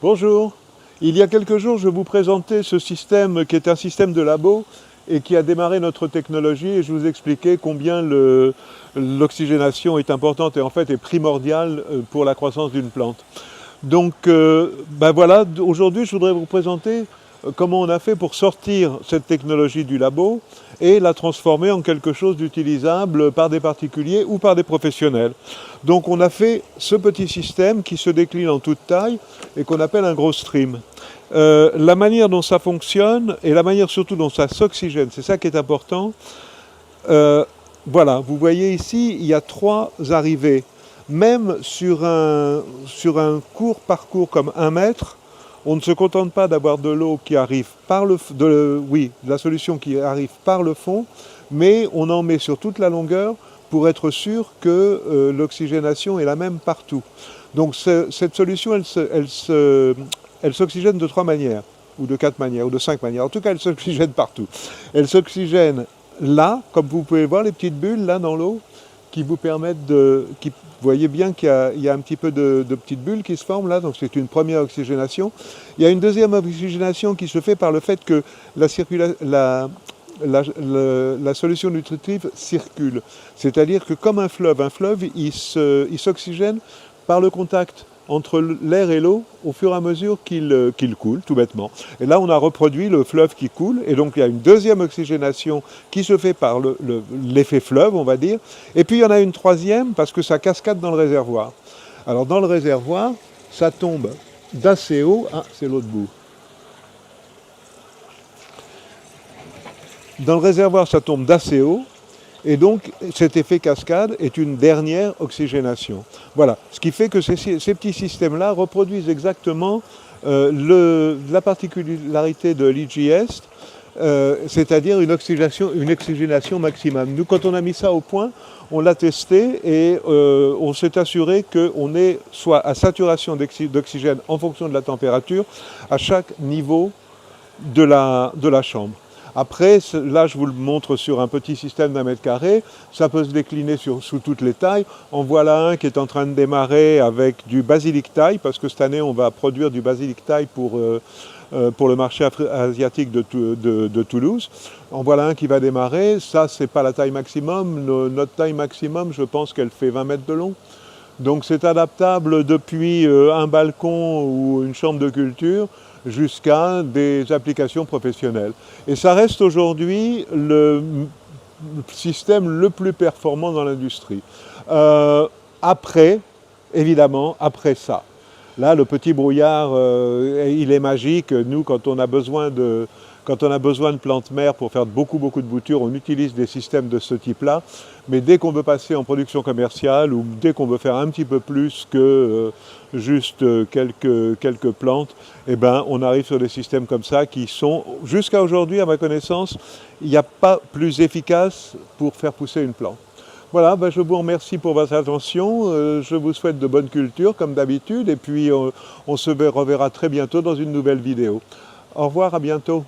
Bonjour. Il y a quelques jours, je vous présentais ce système qui est un système de labo et qui a démarré notre technologie et je vous expliquais combien l'oxygénation est importante et en fait est primordiale pour la croissance d'une plante. Donc voilà, aujourd'hui je voudrais vous présenter comment on a fait pour sortir cette technologie du labo et la transformer en quelque chose d'utilisable par des particuliers ou par des professionnels. Donc on a fait ce petit système qui se décline en toute taille et qu'on appelle un gros stream. La manière dont ça fonctionne et la manière surtout dont ça s'oxygène, c'est ça qui est important. Voilà, vous voyez ici, il y a 3 arrivées. Même sur un court parcours comme 1 mètre, on ne se contente pas d'avoir de l'eau qui arrive par de la solution qui arrive par le fond, mais on en met sur toute la longueur pour être sûr que l'oxygénation est la même partout. Donc cette solution, elle s'oxygène de 3 manières, ou de 4 manières, ou de 5 manières. En tout cas, elle s'oxygène partout. Elle s'oxygène là, comme vous pouvez voir, les petites bulles là dans l'eau, qui vous permettent de... Vous voyez bien qu'il y a un petit peu de petites bulles qui se forment là, donc c'est une première oxygénation. Il y a une deuxième oxygénation qui se fait par le fait que la solution nutritive circule. C'est-à-dire que comme un fleuve, il s'oxygène par le contact entre l'air et l'eau au fur et à mesure qu'il coule, tout bêtement. Et là, on a reproduit le fleuve qui coule, et donc il y a une deuxième oxygénation qui se fait par l'effet fleuve, on va dire. Et puis il y en a une troisième, parce que ça cascade dans le réservoir. Alors dans le réservoir, ça tombe d'assez haut. Ah, c'est l'autre bout. Dans le réservoir, ça tombe d'assez haut. Et donc, cet effet cascade est une dernière oxygénation. Voilà, ce qui fait que ces petits systèmes-là reproduisent exactement la particularité de l'EGS, c'est-à-dire une oxygénation maximum. Nous, quand on a mis ça au point, on l'a testé et on s'est assuré qu'on est soit à saturation d'oxygène en fonction de la température à chaque niveau de la chambre. Après, là, je vous le montre sur un petit système d'1 mètre carré. Ça peut se décliner sous toutes les tailles. En voilà un qui est en train de démarrer avec du basilic thaï, parce que cette année, on va produire du basilic thaï pour le marché asiatique de Toulouse. En voilà un qui va démarrer. Ça, c'est pas la taille maximum. Notre taille maximum, je pense qu'elle fait 20 mètres de long. Donc, c'est adaptable depuis un balcon ou une chambre de culture jusqu'à des applications professionnelles. Et ça reste aujourd'hui le système le plus performant dans l'industrie. Évidemment, après ça, là, le petit brouillard, il est magique. Nous, quand on a besoin de plantes mères pour faire beaucoup de boutures, on utilise des systèmes de ce type-là. Mais dès qu'on veut passer en production commerciale ou dès qu'on veut faire un petit peu plus que juste quelques plantes, eh ben, on arrive sur des systèmes comme ça qui sont, jusqu'à aujourd'hui, à ma connaissance, il n'y a pas plus efficace pour faire pousser une plante. Voilà, ben je vous remercie pour votre attention, je vous souhaite de bonnes cultures comme d'habitude et puis on se reverra très bientôt dans une nouvelle vidéo. Au revoir, à bientôt.